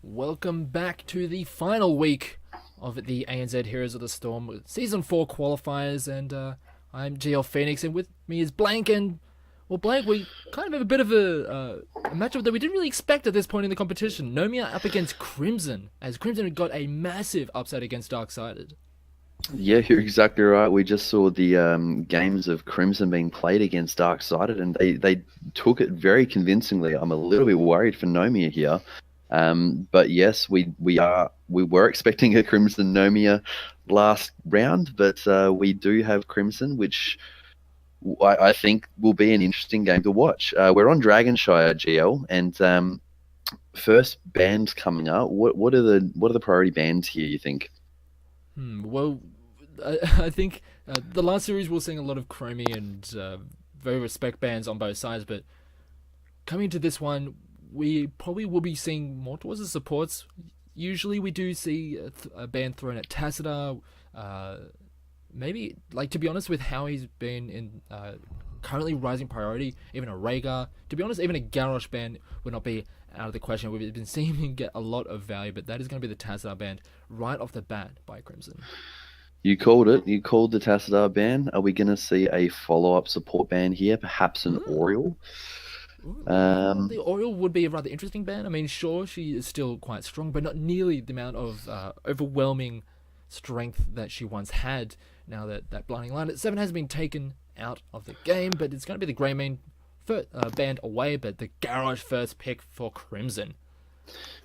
Welcome back to the final week of the ANZ Heroes of the Storm Season 4 qualifiers, and I'm GL Phoenix, and with me is Blank, and, well, Blank, we kind of have a bit of a matchup that we didn't really expect at this point in the competition. Nomia up against Crimson, as Crimson had got a massive upset against Darksided. Yeah, you're exactly right. We just saw the games of Crimson being played against Darksided, and they took it very convincingly. I'm a little bit worried for Nomia here. But yes, we were expecting a Crimson Nomia last round, but we do have Crimson, which I think will be an interesting game to watch. We're on Dragonshire GL, and first bands coming up. What are the priority bands here, you think? Well, I think the last series we were seeing a lot of Chromie and very respect bands on both sides, but coming to this one, we probably will be seeing more towards the supports. Usually we do see a band thrown at Tassadar. Maybe, like, to be honest, with how he's been in currently rising priority, even a Rhaegar, to be honest, even a Garrosh band would not be out of the question. We've been seeing him get a lot of value, but that is going to be the Tassadar band right off the bat by Crimson. You called it. You called the Tassadar ban. Are we going to see a follow-up support ban here? Perhaps an Oriole? The Oriole would be a rather interesting band. I mean, sure, she is still quite strong, but not nearly the amount of overwhelming strength that she once had. Now that Blinding Light at 7 has been taken out of the game, but it's going to be the Greymane band away, but the Garrosh first pick for Crimson.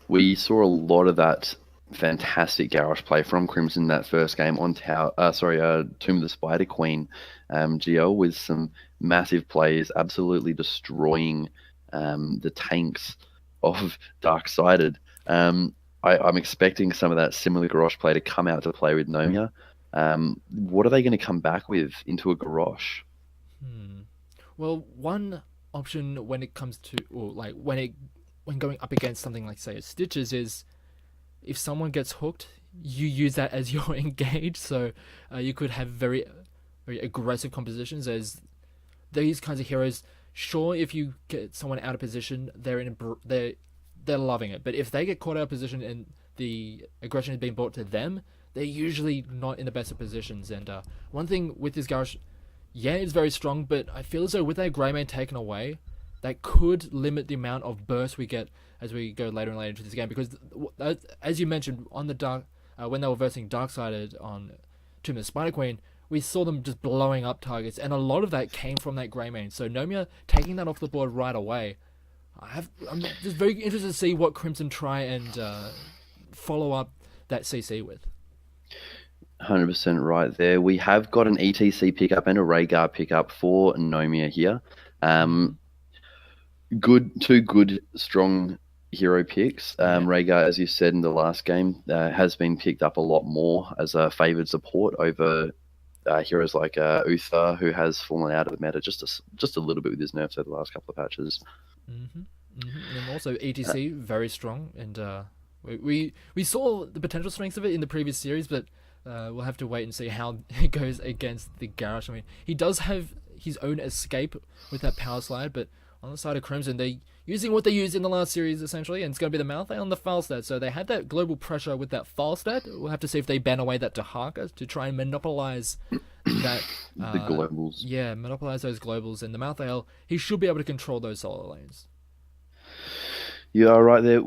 We saw a lot of that fantastic Garrosh play from Crimson that first game on Tomb of the Spider Queen GL, with some massive plays absolutely destroying the tanks of Darksided. I'm expecting some of that similar Garrosh play to come out to play with Nomia. What are they going to come back with into a Garrosh? Well, one option when it comes to, or like when going up against something like, say, a Stitches, is if someone gets hooked, you use that as your engage. So you could have very, very aggressive compositions, as these kinds of heroes. Sure, if you get someone out of position, they're loving it. But if they get caught out of position and the aggression is being brought to them, they're usually not in the best of positions. And one thing with this Garrosh, yeah, it's very strong, but I feel as though with that Greymane taken away, that could limit the amount of burst we get as we go later and later into this game. Because, as you mentioned, on the dark, when they were versing Darksided on Tomb of the Spider Queen, we saw them just blowing up targets, and a lot of that came from that Greymane. So Nomia taking that off the board right away, I'm just very interested to see what Crimson try and follow up that CC with. 100% right there. We have got an ETC pickup and a Rhaegar pickup for Nomia here. Two good, strong hero picks. Rhaegar, as you said in the last game, has been picked up a lot more as a favoured support over heroes like Uther, who has fallen out of the meta just a little bit with his nerfs over the last couple of patches. And also ETC, very strong, and we saw the potential strengths of it in the previous series, but we'll have to wait and see how it goes against the Garrosh. I mean, he does have his own escape with that power slide, but on the side of Crimson, they're using what they used in the last series, essentially, and it's going to be the Malthael on the Falstad. So they had that global pressure with that Falstad. We'll have to see if they ban away that Dahaka to try and monopolize that. The globals. Yeah, monopolize those globals. And the Malthael, he should be able to control those solo lanes. You are right there.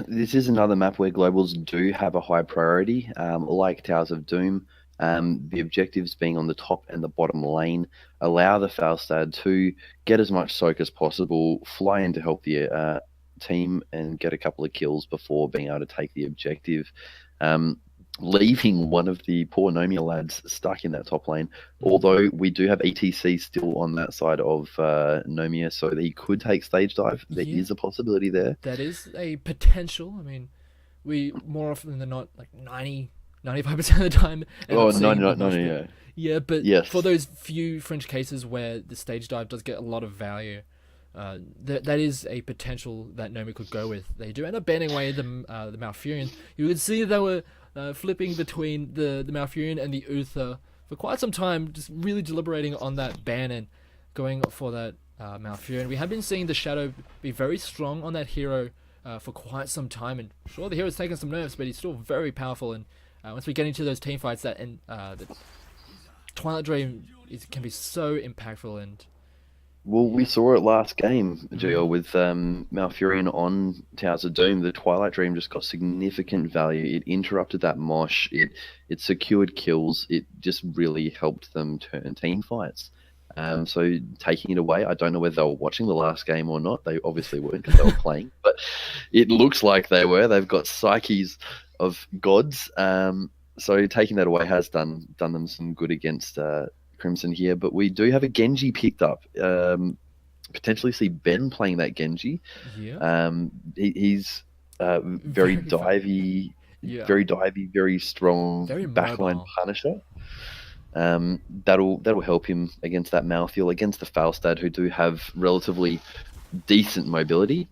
This is another map where globals do have a high priority, like Towers of Doom. The objectives being on the top and the bottom lane allow the Falstad to get as much soak as possible, fly in to help the team and get a couple of kills before being able to take the objective, leaving one of the poor Nomia lads stuck in that top lane. Although we do have ETC still on that side of Nomia, so that he could take stage dive. There is a possibility there. That is a potential. I mean, we more often than not, like 95% of the time. Oh, 99, yeah. Yeah, but yes, for those few fringe cases where the stage dive does get a lot of value, that is a potential that Nomia could go with. They do end up banning away the Malfurion. You would see they were flipping between the Malfurion and the Uther for quite some time, just really deliberating on that ban and going for that Malfurion. We have been seeing the Shadow be very strong on that hero for quite some time, and sure, the hero's taken some nerfs, but he's still very powerful. And once we get into those team fights, the Twilight Dream can be so impactful. And Well, we saw it last game, Gio, with Malfurion on Towers of Doom. The Twilight Dream just got significant value. It interrupted that mosh. It secured kills. It just really helped them turn team fights. So taking it away, I don't know whether they were watching the last game or not. They obviously weren't because they were playing, but it looks like they were. They've got psyches of gods. So taking that away has done them some good against Crimson here. But we do have a Genji picked up. Potentially see Ben playing that Genji. yeah, He's Very very divey, yeah, very divey, very strong very backline mobile. punisher. That'll help him against that Malthael, against the Falstad, who do have relatively decent mobility.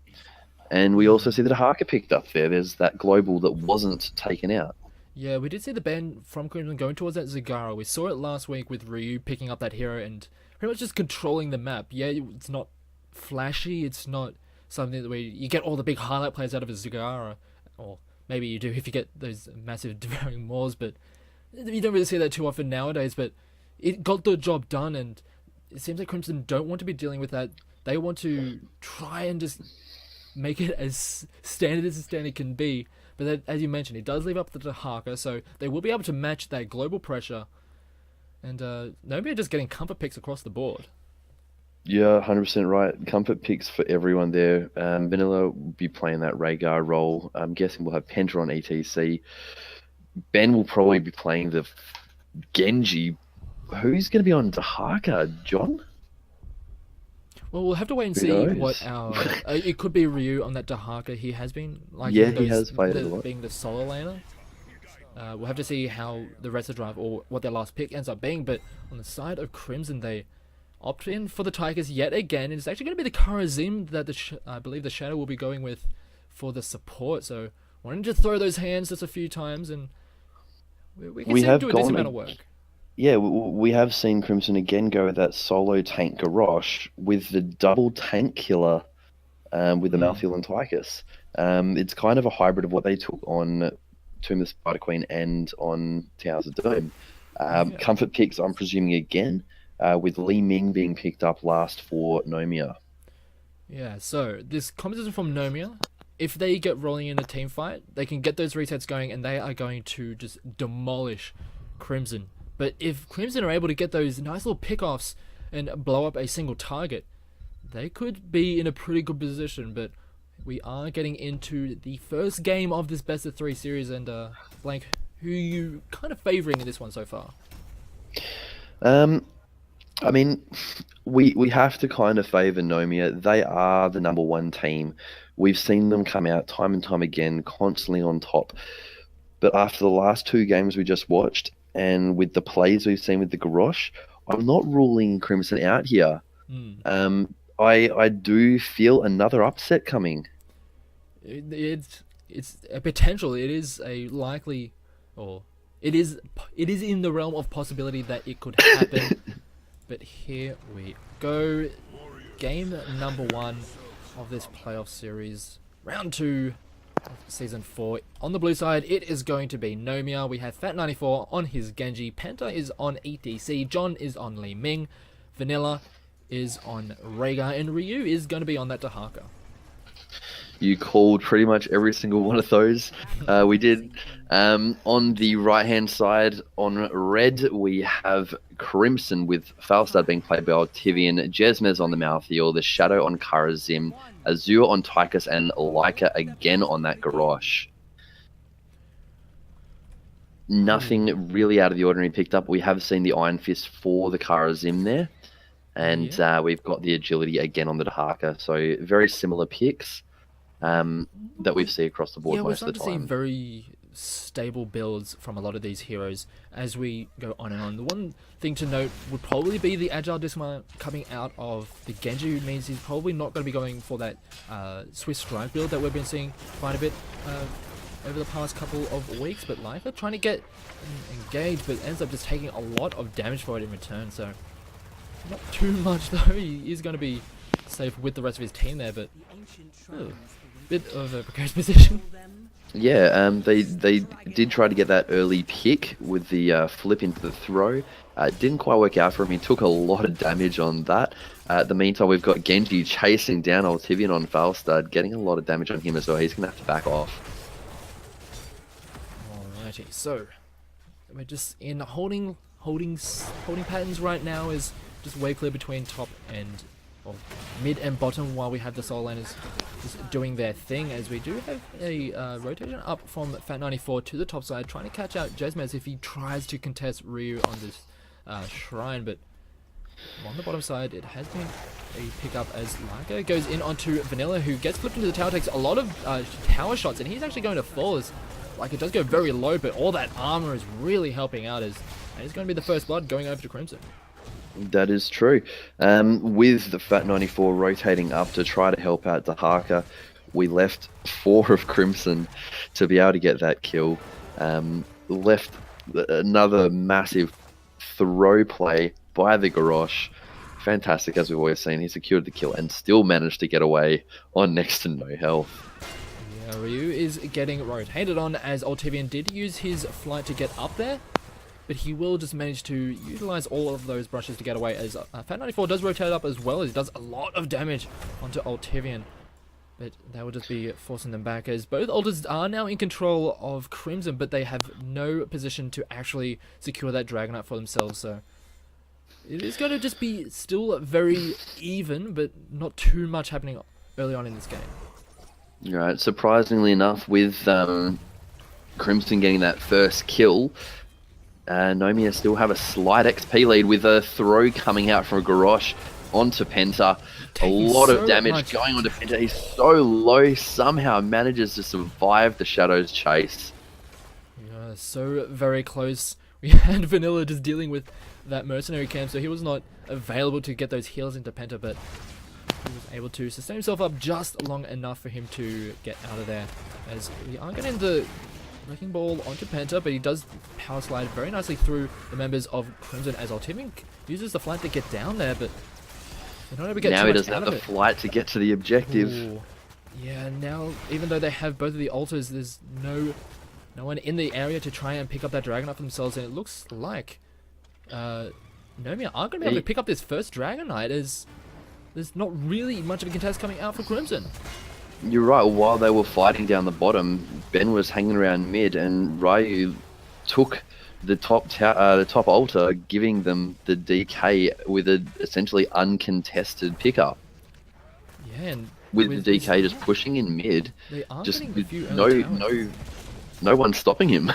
And we also see that Harker picked up there. There's that global that wasn't taken out. Yeah, we did see the Ben from Crimson going towards that Zagara. We saw it last week with Ryu picking up that hero and pretty much just controlling the map. Yeah, it's not flashy, it's not something that you get all the big highlight plays out of a Zagara, or maybe you do if you get those massive devouring maws, but you don't really see that too often nowadays. But it got the job done, and it seems like Crimson don't want to be dealing with that. They want to try and just make it as standard can be. But that, as you mentioned, it does leave up to the Harker, so they will be able to match that global pressure. And Nomia just getting comfort picks across the board. Yeah, 100% right. Comfort picks for everyone there. Vanilla will be playing that Rhaegar role. I'm guessing we'll have Penta on ETC. Ben will probably be playing the Genji. Who's going to be on Dahaka? John? Well, we'll have to wait and Who see knows? what our... it could be Ryu on that Dahaka. He has been like Yeah, he has played it a lot. being the solo laner. We'll have to see how the rest of the drive or what their last pick ends up being. But on the side of Crimson, they opt in for the Tigers yet again. It's actually going to be the Karazim that I believe the Shadow will be going with for the support. So wanting to throw those hands just a few times, and we can We see him have do a decent gone amount of work. Yeah, we have seen Crimson again go with that solo tank Garrosh with the double tank killer with the Malthael and Tychus. It's kind of a hybrid of what they took on Tomb of the Spider Queen and on Towers of Doom. Comfort picks, I'm presuming, again, with Li Ming being picked up last for Nomia. Yeah, so this competition from Nomia, if they get rolling in a team fight, they can get those resets going and they are going to just demolish Crimson. But if Crimson are able to get those nice little pickoffs and blow up a single target, they could be in a pretty good position. But we are getting into the first game of this best of 3 series, and Blank, who you kind of favouring in this one so far? I mean, we have to kind of favour Nomia. They are the number one team. We've seen them come out time and time again, constantly on top. But after the last 2 games we just watched, and with the plays we've seen with the Garrosh, I'm not ruling Crimson out here. I do feel another upset coming. It's a potential. It is a likely, or it is in the realm of possibility that it could happen. But here we go. Game number 1 of this playoff series, round 2. Season 4. On the blue side, it is going to be Nomia. We have Fat94 on his Genji. Penta is on ETC. John is on Li Ming. Vanilla is on Rhaegar. And Ryu is going to be on that Dahaka. You called pretty much every single one of those. We did. On the right-hand side, on red, we have Crimson with Falstad being played by Altivian, Jesmez on the Malthael, the Shadow on Karazim, Azure on Tychus, and Leica again on that Garrosh. Nothing really out of the ordinary picked up. We have seen the Iron Fist for the Karazim there, and we've got the Agility again on the Dahaka. So very similar picks that we see across the board most of the we're starting to time. see very stable builds from a lot of these heroes as we go on and on. The one thing to note would probably be the Agile Dismount coming out of the Genji, which means he's probably not going to be going for that Swiss Strike build that we've been seeing quite a bit over the past couple of weeks. But Leica trying to get engaged, but ends up just taking a lot of damage for it in return. So not too much though. He is going to be safe with the rest of his team there, but bit of a precarious position. Yeah, they did try to get that early pick with the flip into the throw. Didn't quite work out for him. He took a lot of damage on that. In the meantime, we've got Genji chasing down Altivian on Falstad, getting a lot of damage on him as well. He's going to have to back off. Alrighty, so we're just in holding patterns right now. Is just way clear between top and mid and bottom, while we have the solo laners just doing their thing, as we do have a rotation up from Fat94 to the top side, trying to catch out Jesmez if he tries to contest Ryu on this shrine. But on the bottom side, it has been a pickup as Laika goes in onto Vanilla, who gets flipped into the tower, takes a lot of tower shots, and he's actually going to fall as like it does go very low, but all that armor is really helping out, as and it's going to be the first blood going over to Crimson. That is true. With the Fat 94 rotating up to try to help out Dahaka, we left 4 of Crimson to be able to get that kill. Left another massive throw play by the Garrosh. Fantastic, as we've always seen. He secured the kill and still managed to get away on next to no health. Yeah, Ryu is getting rotated on, as Altivian did use his flight to get up there, but he will just manage to utilize all of those brushes to get away, as Fat94 does rotate up as well, as he does a lot of damage onto Altivian. But that will just be forcing them back, as both ulters are now in control of Crimson, but they have no position to actually secure that Dragonite for themselves, so it is going to just be still very even, but not too much happening early on in this game. Right, surprisingly enough, with Crimson getting that first kill, Nomia still have a slight XP lead with a throw coming out from Garrosh onto Penta. A lot of damage going onto Penta. He's so low, somehow manages to survive the Shadow's chase. Yeah, so very close. We had Vanilla just dealing with that mercenary camp, so he was not available to get those heals into Penta, but he was able to sustain himself up just long enough for him to get out of there, as we are getting the Wrecking Ball onto Penta, but he does power slide very nicely through the members of Crimson, as Altivian uses the flight to get down there, but they don't ever get now too he much doesn't out have of the it. flight to get to the objective. Ooh. Yeah, now even though they have both of the altars, there's no one in the area to try and pick up that Dragonite for themselves, and it looks like Nomia are going to be able to pick up this first Dragonite, as there's not really much of a contest coming out for Crimson. You're right, while they were fighting down the bottom, Ben was hanging around mid, and Ryu took the top altar, giving them the DK with a essentially uncontested pickup. Yeah, and with the DK just pushing in mid, they are just getting a few early towers. no one stopping him.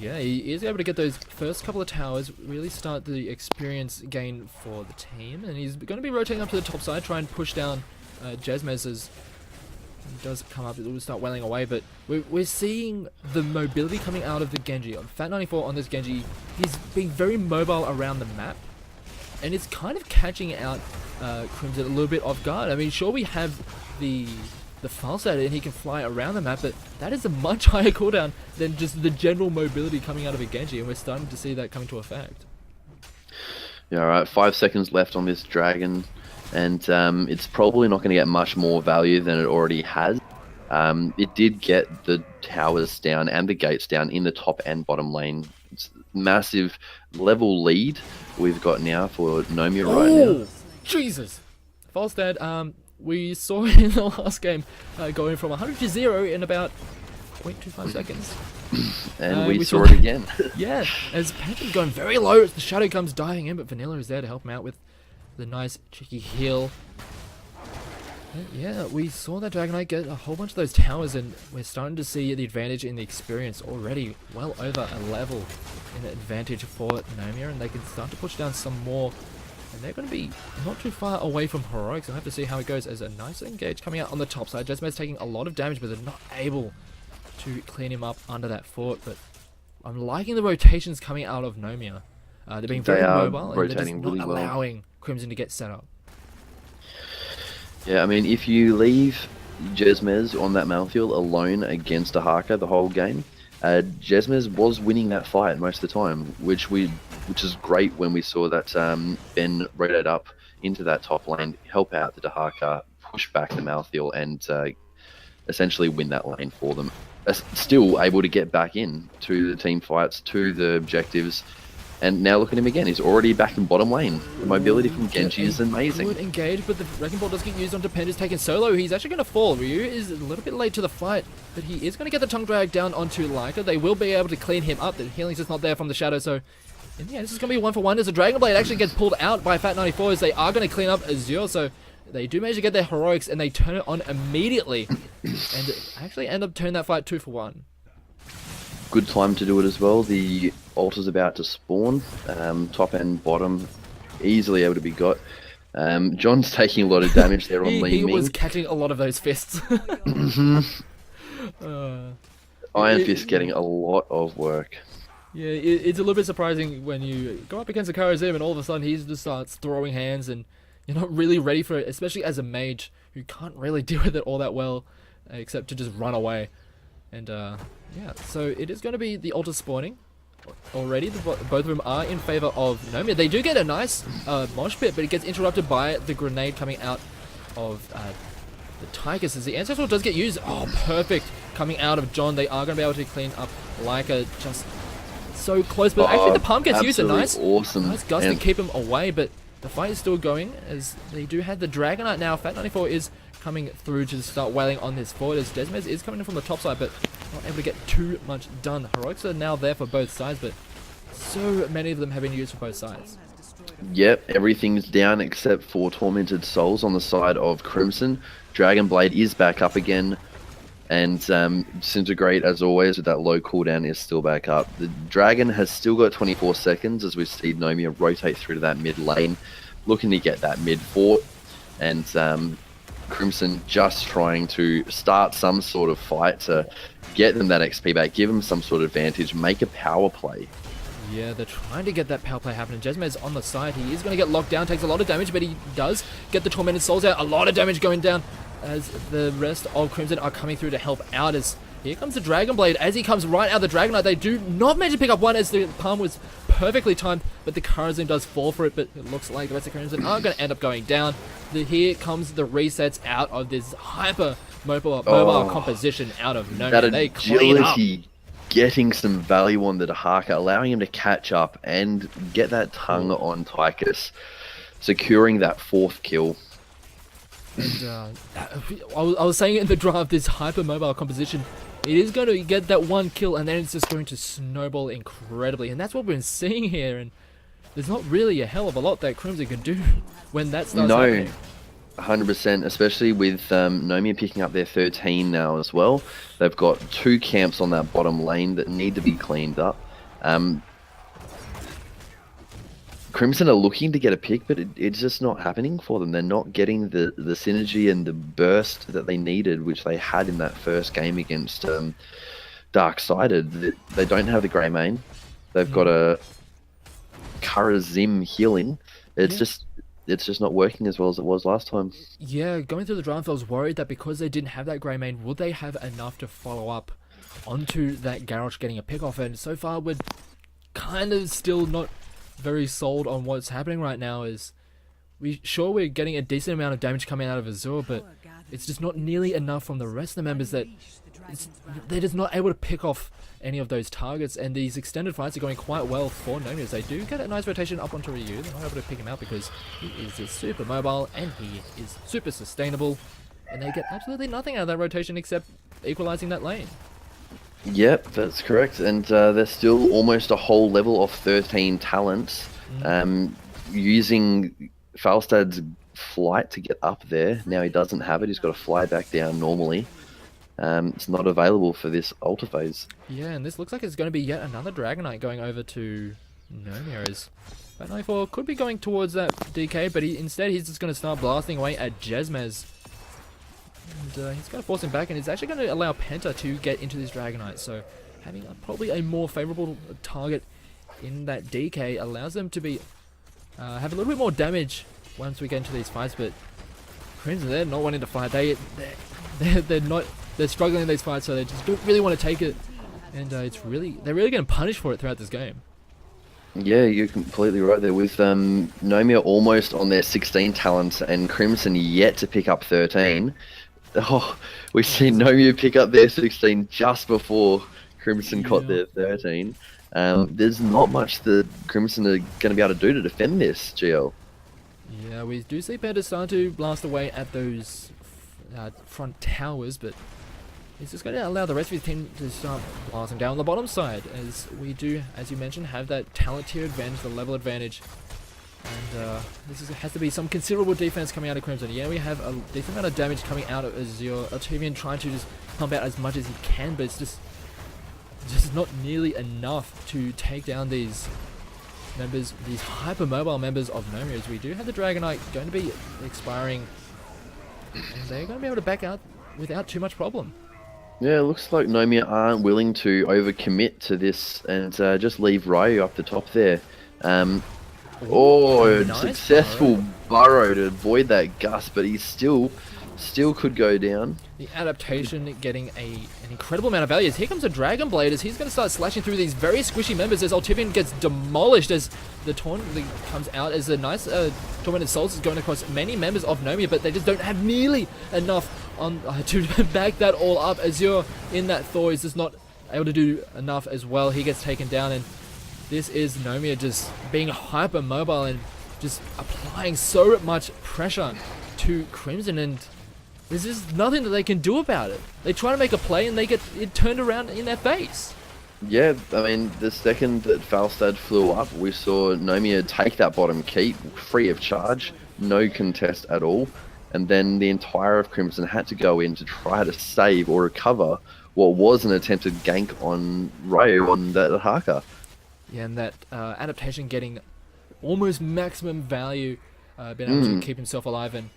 Yeah, he is able to get those first couple of towers, really start the experience gain for the team, and he's going to be rotating up to the top side, try and push down Jesmez as he does come up. It will start welling away, but we're seeing the mobility coming out of the Genji. Fat94 on this Genji, he's being very mobile around the map, and it's kind of catching out Crimson a little bit off guard. I mean, sure, we have the Falstad and he can fly around the map, but that is a much higher cooldown than just the general mobility coming out of a Genji, and we're starting to see that coming to effect. Yeah, alright, 5 seconds left on this dragon, and it's probably not going to get much more value than it already has. It did get the towers down and the gates down in the top and bottom lane. It's massive level lead we've got now for Nomia right now. Jesus! Falstad, we saw in the last game going from 100 to 0 in about 0.25 seconds. And we saw it again. Yeah, as Panther's going very low, as the Shadow comes diving in, but Vanilla is there to help him out with the nice cheeky heal. And yeah, we saw that Dragonite get a whole bunch of those towers, and we're starting to see the advantage in the experience already, well over a level in advantage for Nomia, and they can start to push down some more. And they're going to be not too far away from Heroics. I'll have to see how it goes, as a nice engage coming out on the top side. Jesmez taking a lot of damage, but they're not able to clean him up under that fort. But I'm liking the rotations coming out of Nomia. They're being very mobile, and they're just not allowing Crimson to get set up. Yeah, I mean, if you leave Jesmez on that Malthael alone against Dahaka the whole game, Jesmez was winning that fight most of the time, which is great when we saw that Ben rotate up into that top lane, help out the Dahaka, push back the Malthael, and essentially win that lane for them. Still able to get back in to the team fights, to the objectives. And now look at him again. He's already back in bottom lane. The mobility from Genji is amazing. Good engage, but the Wrecking Ball does get used on Dependence taken solo. He's actually going to fall. Ryu is a little bit late to the fight, but he is going to get the tongue drag down onto Leica. They will be able to clean him up. The healing's just not there from the shadow, so in the end, this is going to be 1-for-1 as the Dragon Blade actually gets pulled out by Fat94 as they are going to clean up Azure, so they do manage to get their heroics and they turn it on immediately and actually end up turning that fight 2-for-1. Good time to do it as well. The ult is about to spawn. Top and bottom easily able to be got. John's taking a lot of damage there on Li He Ming. was catching a lot of those fists. Iron Fist getting a lot of work. Yeah, it's a little bit surprising when you go up against a Karazim and all of a sudden he just starts throwing hands and you're not really ready for it, especially as a mage who can't really deal with it all that well, except to just run away. And yeah, so it is going to be the ult spawning already. Both of them are in favor of Nomia. They do get a nice mosh pit, but it gets interrupted by the grenade coming out of the Tigers as the Ancestral does get used. Oh, perfect coming out of John. They are going to be able to clean up Leica just so close, but actually the pump gets used. A nice gust to keep him away, but the fight is still going as they do have the Dragonite now. Fat94 is coming through to start wailing on this forward as Desmez is coming in from the top side, but not able to get too much done. Heroics are now there for both sides, but so many of them have been used for both sides. Yep, everything's down except for Tormented Souls on the side of Crimson. Dragon Blade is back up again, and Disintegrate, as always, with that low cooldown, is still back up. The Dragon has still got 24 seconds as we see Nomia rotate through to that mid lane, looking to get that mid fort, and Crimson just trying to start some sort of fight to get them that XP back, give them some sort of advantage, make a power play. Yeah, they're trying to get that power play happening. Jesmez on the side. He is going to get locked down, takes a lot of damage, but he does get the Tormented Souls out. A lot of damage going down as the rest of Crimson are coming through to help out. As here comes the Dragon Blade. As he comes right out of the Dragonite, they do not manage to pick up one as the palm was perfectly timed, but the Karazim does fall for it, but it looks like the rest of Crimson are going to end up going down. Here comes the resets out of this hyper mobile composition out of Nomia. That they clean up. Getting some value on the Dahaka, allowing him to catch up and get that tongue on Tychus, securing that 4th kill. And, I was saying in the draft, this hyper mobile composition, it is going to get that 1 kill and then it's just going to snowball incredibly, and that's what we're seeing here. And there's not really a hell of a lot that Crimson can do when that starts happening. 100%, especially with Nomia picking up their 13 now as well. They've got 2 camps on that bottom lane that need to be cleaned up. Crimson are looking to get a pick, but it's just not happening for them. They're not getting the synergy and the burst that they needed, which they had in that first game against Dark-Sided. They don't have the Grey Mane. They've got a Karazim healing. It's just not working as well as it was last time. Yeah, going through the draft, I was worried that because they didn't have that Grey Mane, would they have enough to follow up onto that Garrosh getting a pick off? And so far, we're kind of still not very sold on what's happening right now. Is we're getting a decent amount of damage coming out of Azure, but it's just not nearly enough from the rest of the members that they're just not able to pick off any of those targets, and these extended fights are going quite well for Nomia. They do get a nice rotation up onto Ryu. They're not able to pick him out because he is just super mobile and he is super sustainable, and they get absolutely nothing out of that rotation except equalizing that lane. Yep, that's correct, and there's still almost a whole level of 13 talents. Using Falstad's flight to get up there. Now he doesn't have it, he's got to fly back down normally. It's not available for this Ultra Phase. Yeah, and this looks like it's going to be yet another Dragonite going over to Nomia. As Fat94 could be going towards that DK, but instead he's just going to start blasting away at Jesmez. And he's going to force him back, and it's actually going to allow Penta to get into this Dragonite. So having probably a more favorable target in that DK allows them to be have a little bit more damage once we get into these fights. But Crimson, they're not wanting to fight. They're struggling in these fights, so they just don't really want to take it, and they're really going to punish for it throughout this game. Yeah, you're completely right there. With Nomia almost on their 16 talents and Crimson yet to pick up 13. Oh, we see Nomia pick up their 16 just before Crimson got Yeah. their 13. There's not much that Crimson are going to be able to do to defend this, GL. Yeah, we do see Panda starting to blast away at those front towers, but he's just going to allow the rest of his team to start blasting down the bottom side, as we do, as you mentioned, have that talent tier advantage, the level advantage. And has to be some considerable defense coming out of Crimson. Yeah, we have a decent amount of damage coming out of Azure. Altivian trying to just pump out as much as he can, but it's just not nearly enough to take down these members, these hypermobile members of Nomia. As we do have the Dragonite going to be expiring, and they're going to be able to back out without too much problem. Yeah, it looks like Nomia aren't willing to overcommit to this and just leave Ryu up the top there. Nice Successful burrow to avoid that gust, but he still could go down. The adaptation getting an incredible amount of value. As here comes a Dragon Blade, as he's going to start slashing through these very squishy members, as Altivian gets demolished as the taunt comes out, as a nice Tormented Souls is going across many members of Nomia, but they just don't have nearly enough on to back that all up. As you're in that Thor is just not able to do enough as well. He gets taken down, and this is Nomia just being hyper mobile and just applying so much pressure to Crimson, and there's just nothing that they can do about it. They try to make a play and they get it turned around in their face. Yeah, I mean, the second that Falstad flew up, we saw Nomia take that bottom keep free of charge, no contest at all, and then the entire of Crimson had to go in to try to save or recover what was an attempted gank on Ryu on that Haka. Yeah, and that adaptation getting almost maximum value, being able to keep himself alive, and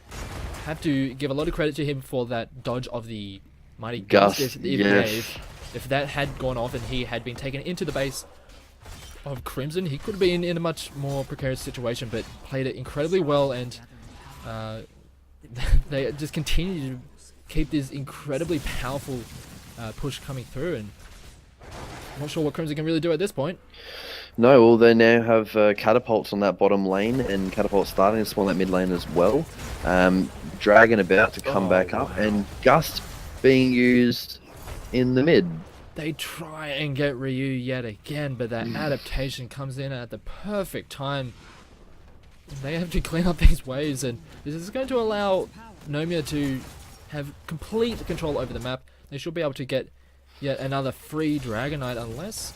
have to give a lot of credit to him for that dodge of the mighty gust. If that had gone off and he had been taken into the base of Crimson, he could have been in a much more precarious situation, but played it incredibly well, and they just continue to keep this incredibly powerful push coming through, and I'm not sure what Crimson can really do at this point. No, well, they now have catapults on that bottom lane, and catapults starting to spawn that mid lane as well. Dragon about to come back up, and Gust being used in the mid. They try and get Ryu yet again, but that adaptation comes in at the perfect time. They have to clean up these waves, and this is going to allow Nomia to have complete control over the map. They should be able to get yet another free Dragonite, unless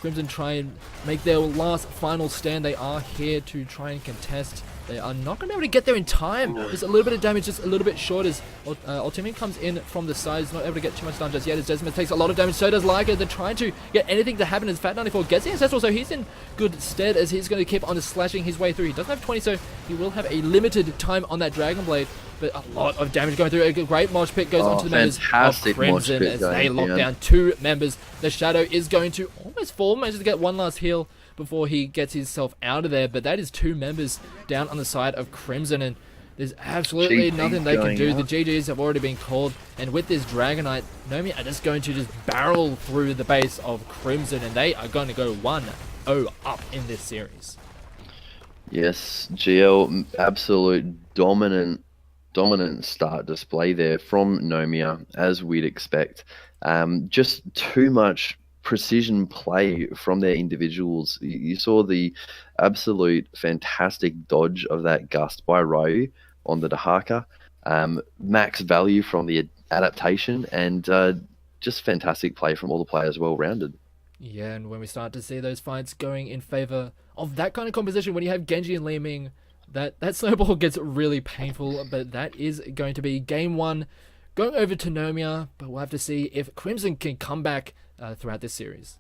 Crimson try and make their last final stand. They are here to try and contest. They are not going to be able to get there in time. There's a little bit of damage, just a little bit short, as Ultimate comes in from the side. He's not able to get too much done just yet, as Desmond takes a lot of damage. So does Liger. They're trying to get anything to happen as Fat 94 gets the Ancestral, so he's in good stead, as he's going to keep on slashing his way through. He doesn't have 20, so he will have a limited time on that Dragon Blade, but a lot of damage going through. A great mosh pit goes onto the members of Crimson as they lock down two members. The Shadow is going to almost fall, manages to get one last heal before he gets himself out of there, but that is two members down on the side of Crimson, and there's absolutely nothing they can do. The GGs have already been called, and with this Dragonite, Nomia are just going to just barrel through the base of Crimson, and they are going to go 1-0 up in this series. Yes, GL, absolute dominant start display there from Nomia, as we'd expect. Just too much precision play from their individuals. You saw the absolute fantastic dodge of that gust by Ryu on the Dahaka, max value from the adaptation, and just fantastic play from all the players, well rounded. Yeah, and when we start to see those fights going in favor of that kind of composition, when you have Genji and Li Ming, that snowball gets really painful. But that is going to be game one going over to Nomia, but we'll have to see if Crimson can come back throughout this series.